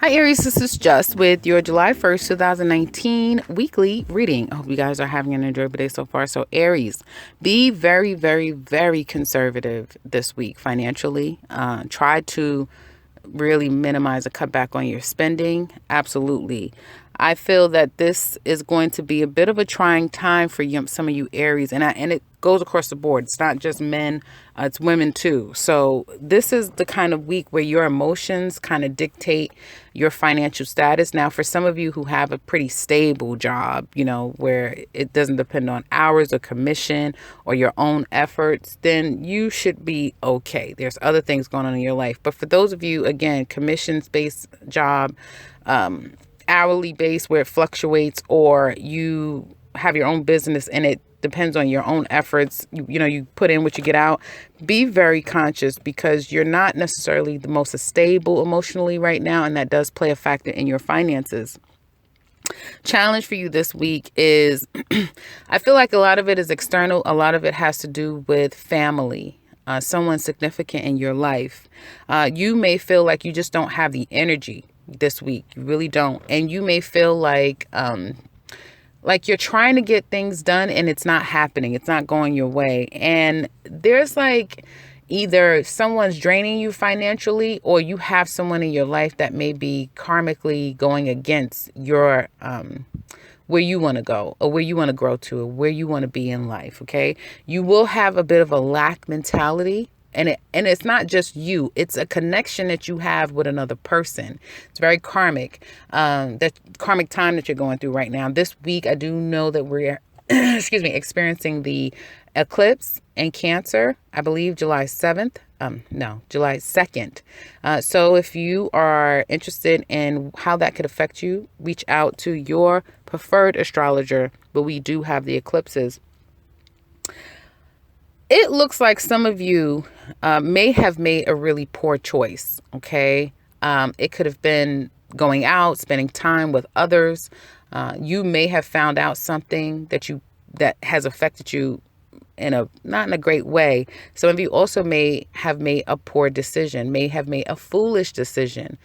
Hi, Aries. This is Just with your July 1st, 2019 weekly reading. I hope you guys are having an enjoyable day so far. So, Aries, be very, very, very conservative this week financially. Try to really minimize a cutback on your spending. Absolutely. I feel that this is going to be a bit of a trying time for some of you Aries, and it goes across the board. It's not just men, it's women too. So this is the kind of week where your emotions kind of dictate your financial status. Now, for some of you who have a pretty stable job, where it doesn't depend on hours or commission or your own efforts, then you should be okay. There's other things going on in your life. But for those of you, again, commissions-based job, hourly base where it fluctuates, or you have your own business and it depends on your own efforts, you put in what you get out. Be very conscious, because you're not necessarily the most stable emotionally right now, and that does play a factor in your finances. Challenge for you this week is I feel like a lot of it is external. A lot of it has to do with family, someone significant in your life. You may feel like you just don't have the energy this week. You really don't. And you may feel like you're trying to get things done and it's not happening. It's not going your way. And there's either someone's draining you financially, or you have someone in your life that may be karmically going against your where you want to go, or where you want to grow to, or where you want to be in life. Okay. You will have a bit of a lack mentality. And it's not just you. It's a connection that you have with another person. It's very karmic. That karmic time that you're going through right now. This week, I do know that we're, experiencing the eclipse in Cancer. I believe July 7th. No, July 2nd. So if you are interested in how that could affect you, reach out to your preferred astrologer. But we do have the eclipses. It looks like some of you may have made a really poor choice, okay? It could have been going out, spending time with others. You may have found out something that has affected you not in a great way. Some of you also may have made a poor decision, may have made a foolish decision.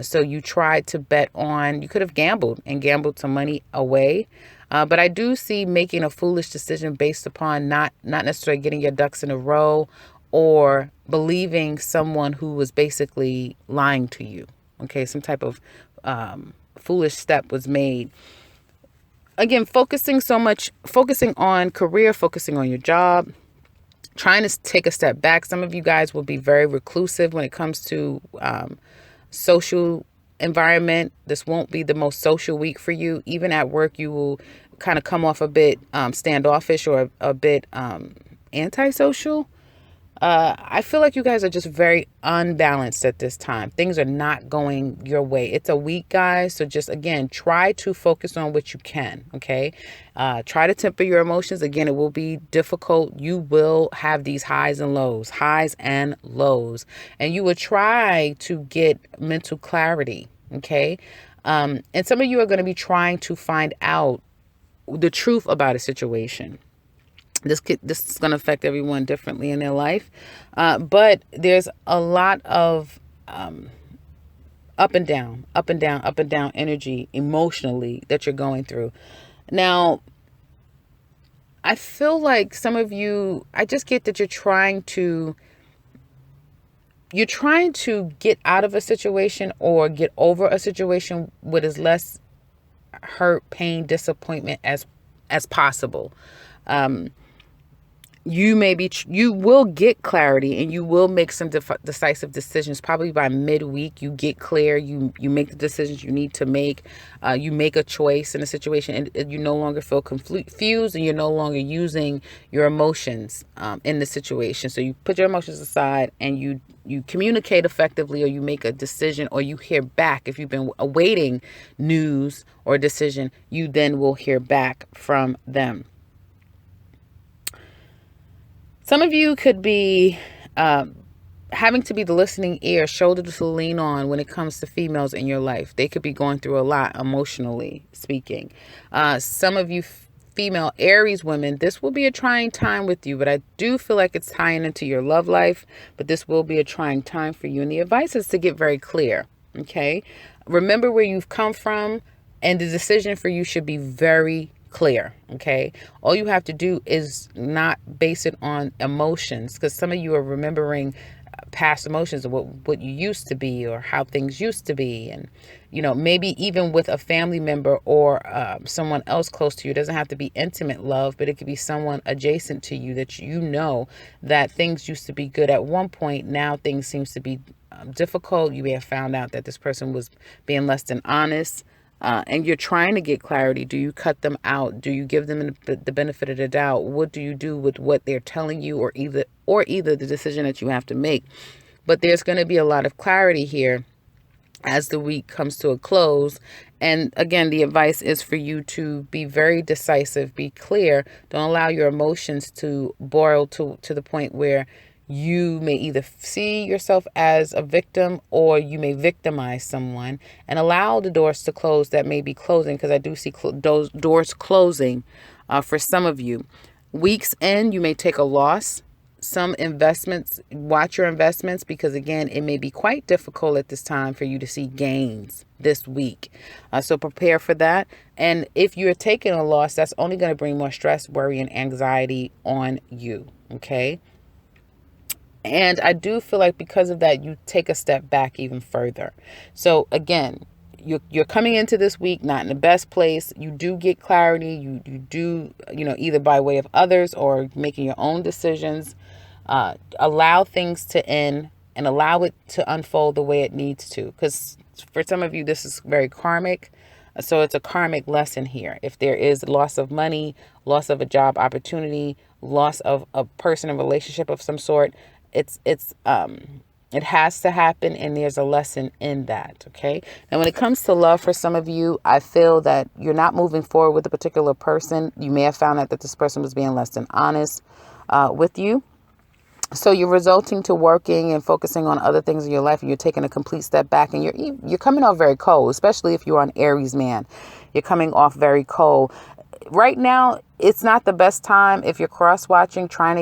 So you tried to you could have gambled some money away. But I do see making a foolish decision based upon not necessarily getting your ducks in a row, or believing someone who was basically lying to you. Okay, some type of foolish step was made. Again, focusing on career, focusing on your job, trying to take a step back. Some of you guys will be very reclusive when it comes to social environment. This won't be the most social week for you. Even at work, you will kind of come off a bit standoffish, or a bit antisocial. I feel like you guys are just very unbalanced at this time. Things are not going your way. It's a week, guys. So just, again, try to focus on what you can. Okay. Try to temper your emotions. Again, it will be difficult. You will have these highs and lows, and you will try to get mental clarity. Okay. And some of you are going to be trying to find out the truth about a situation. This is going to affect everyone differently in their life. But there's a lot of up and down energy emotionally that you're going through. Now, I feel like some of you, I just get that you're trying to get out of a situation, or get over a situation with as less hurt, pain, disappointment as possible. You will get clarity, and you will make some decisive decisions. Probably by midweek, you get clear. You make the decisions you need to make. You make a choice in a situation, and you no longer feel confused, and you're no longer using your emotions in the situation. So you put your emotions aside, and you communicate effectively, or you make a decision, or you hear back. If you've been awaiting news or a decision, you then will hear back from them. Some of you could be having to be the listening ear, shoulder to lean on when it comes to females in your life. They could be going through a lot emotionally speaking. Some of you female Aries women, this will be a trying time with you, but I do feel like it's tying into your love life, but this will be a trying time for you. And the advice is to get very clear. Okay. Remember where you've come from, and the decision for you should be very clear. Okay. All you have to do is not base it on emotions, because some of you are remembering past emotions of what you used to be or how things used to be. And, maybe even with a family member or someone else close to you. It doesn't have to be intimate love, but it could be someone adjacent to you that that things used to be good at one point. Now things seems to be difficult. You may have found out that this person was being less than honest. And you're trying to get clarity. Do you cut them out? Do you give them the benefit of the doubt? What do you do with what they're telling you, or either the decision that you have to make? But there's going to be a lot of clarity here as the week comes to a close. And again, the advice is for you to be very decisive, be clear. Don't allow your emotions to boil to the point where you may either see yourself as a victim or you may victimize someone, and allow the doors to close that may be closing, because I do see those doors closing for some of you. Weeks in, you may take a loss. Some investments, watch your investments, because again, it may be quite difficult at this time for you to see gains this week. So prepare for that. And if you're taking a loss, that's only going to bring more stress, worry, and anxiety on you. Okay. And I do feel like because of that, you take a step back even further. So again, you're coming into this week not in the best place. You do get clarity. You do, either by way of others or making your own decisions. Allow things to end and allow it to unfold the way it needs to. Because for some of you, this is very karmic. So it's a karmic lesson here. If there is loss of money, loss of a job opportunity, loss of a person, a relationship of some sort, it has to happen, and there's a lesson in that. Okay. Now, when it comes to love, for some of you, I feel that you're not moving forward with a particular person. You may have found out that this person was being less than honest with you. So you're resulting to working and focusing on other things in your life, and you're taking a complete step back, and you're coming off very cold, especially if you're an Aries man. You're coming off very cold. Right now, it's not the best time if you're cross-watching, try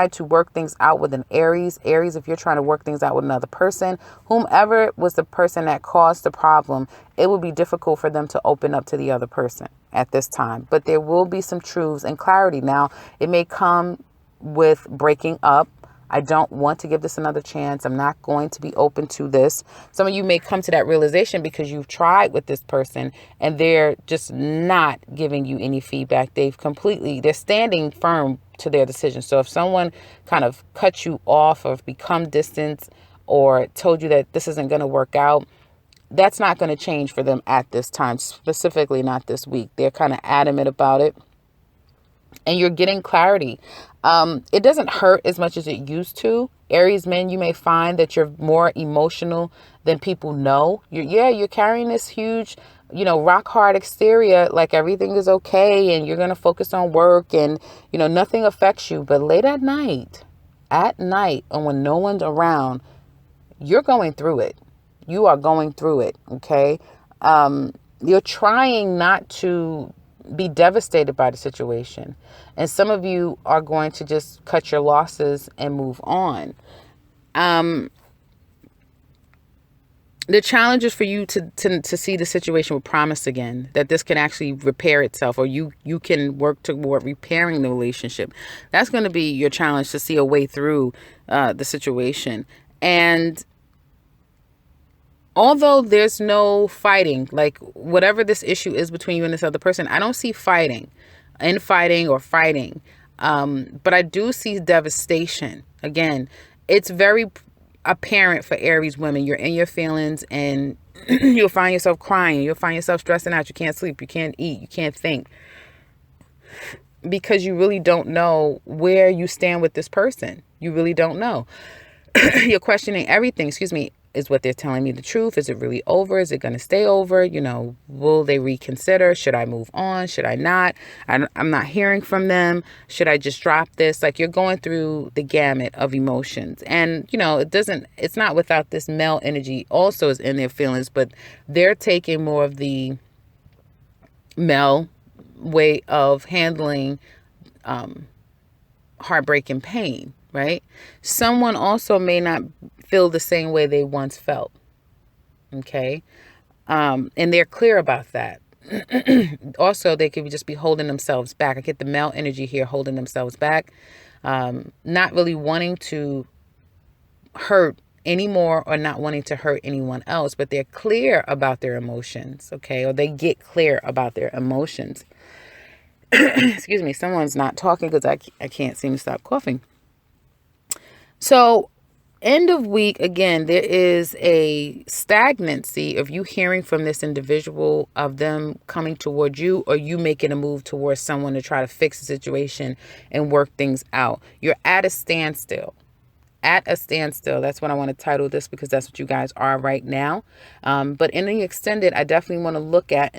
to work things out with an Aries. If you're trying to work things out with another person, whomever was the person that caused the problem, it would be difficult for them to open up to the other person at this time. But there will be some truths and clarity. Now, it may come with breaking up. I don't want to give this another chance. I'm not going to be open to this. Some of you may come to that realization because you've tried with this person and they're just not giving you any feedback. They're standing firm to their decision. So if someone kind of cut you off or become distant or told you that this isn't going to work out, that's not going to change for them at this time, specifically not this week. They're kind of adamant about it. And you're getting clarity. It doesn't hurt as much as it used to. Aries men, you may find that you're more emotional than people know. You're carrying this huge, rock hard exterior, like everything is okay and you're going to focus on work and, nothing affects you. But late at night, and when no one's around, you're going through it. You are going through it. Okay. You're trying not to be devastated by the situation. And some of you are going to just cut your losses and move on. The challenge is for you to see the situation with promise again, that this can actually repair itself, or you can work toward repairing the relationship. That's going to be your challenge, to see a way through the situation. And although there's no fighting, like whatever this issue is between you and this other person, I don't see infighting or fighting. But I do see devastation. Again, it's very apparent for Aries women. You're in your feelings and you'll find yourself crying. You'll find yourself stressing out. You can't sleep. You can't eat. You can't think. Because you really don't know where you stand with this person. You really don't know. You're questioning everything. Excuse me. Is what they're telling me the truth? Is it really over? Is it going to stay over? Will they reconsider? Should I move on? Should I not? I'm not hearing from them. Should I just drop this? Like, you're going through the gamut of emotions. And, it's not without this male energy also is in their feelings, but they're taking more of the male way of handling heartbreak and pain, right? Someone also may not feel the same way they once felt. Okay. And they're clear about that. Also, they could just be holding themselves back. I get the male energy here, holding themselves back, not really wanting to hurt anymore or not wanting to hurt anyone else, but they're clear about their emotions, okay? Or they get clear about their emotions. Excuse me, someone's not talking because I can't seem to stop coughing. So end of week, again, there is a stagnancy of you hearing from this individual, of them coming toward you, or you making a move towards someone to try to fix the situation and work things out. You're at a standstill. At a standstill. That's what I want to title this, because that's what you guys are right now. But in the extended, I definitely want to look at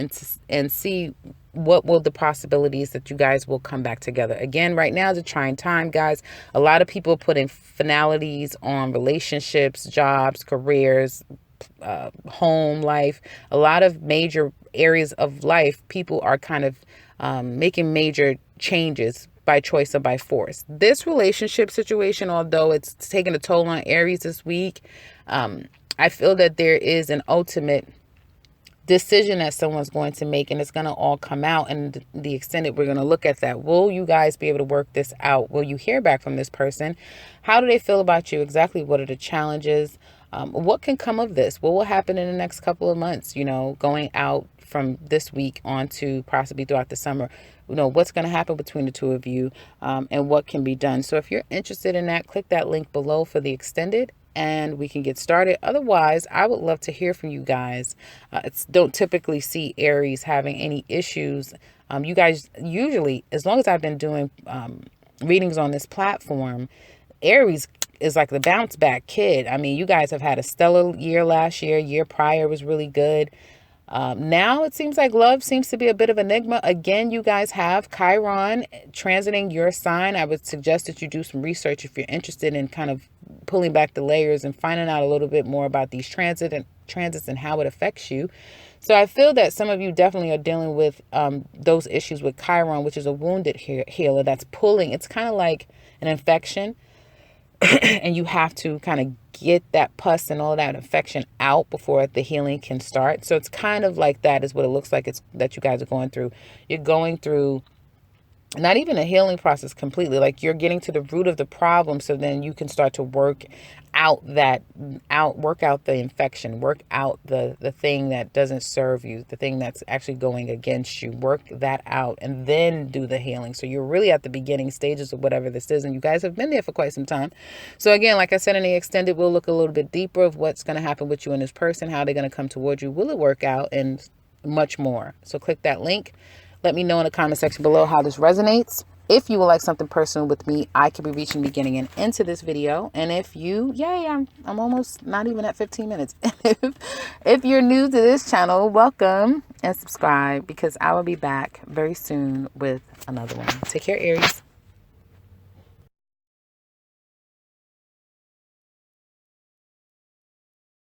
and see what will the possibilities that you guys will come back together. Again, right now is a trying time, guys. A lot of people putting finalities on relationships, jobs, careers, home life. A lot of major areas of life, people are kind of making major changes by choice or by force. This relationship situation, although it's taking a toll on Aries this week, I feel that there is an ultimate decision that someone's going to make, and it's going to all come out. And the extended, we're going to look at that. Will you guys be able to work this out? Will you hear back from this person? How do they feel about you? Exactly what are the challenges? What can come of this? What will happen in the next couple of months, going out from this week on to possibly throughout the summer? What's going to happen between the two of you, and what can be done. So if you're interested in that, click that link below for the extended, and we can get started. Otherwise, I would love to hear from you guys. Don't typically see Aries having any issues. You guys usually, as long as I've been doing readings on this platform, Aries is like the bounce back kid. I mean, you guys have had a stellar year last year. Year prior was really good. Now it seems like love seems to be a bit of an enigma. Again, you guys have Chiron transiting your sign. I would suggest that you do some research if you're interested in kind of pulling back the layers and finding out a little bit more about these transits and how it affects you. So I feel that some of you definitely are dealing with those issues with Chiron, which is a wounded healer that's pulling. It's kind of like an infection. And you have to kind of get that pus and all that infection out before the healing can start. So it's kind of like that is what it looks like it's that you guys are going through. You're going through not even a healing process completely, like you're getting to the root of the problem, so then you can start to work out the infection, work out the thing that doesn't serve you, the thing that's actually going against you, work that out, and then do the healing. So you're really at the beginning stages of whatever this is, and you guys have been there for quite some time. So again, like I said, in the extended, we'll look a little bit deeper of what's going to happen with you and this person, how they're going to come towards you, will it work out, and much more. So click that link. Let me know in the comment section below how this resonates. If you would like something personal with me, I could be reaching the beginning and end to this video. And if you, I'm almost not even at 15 minutes. If you're new to this channel, welcome and subscribe, because I will be back very soon with another one. Take care, Aries.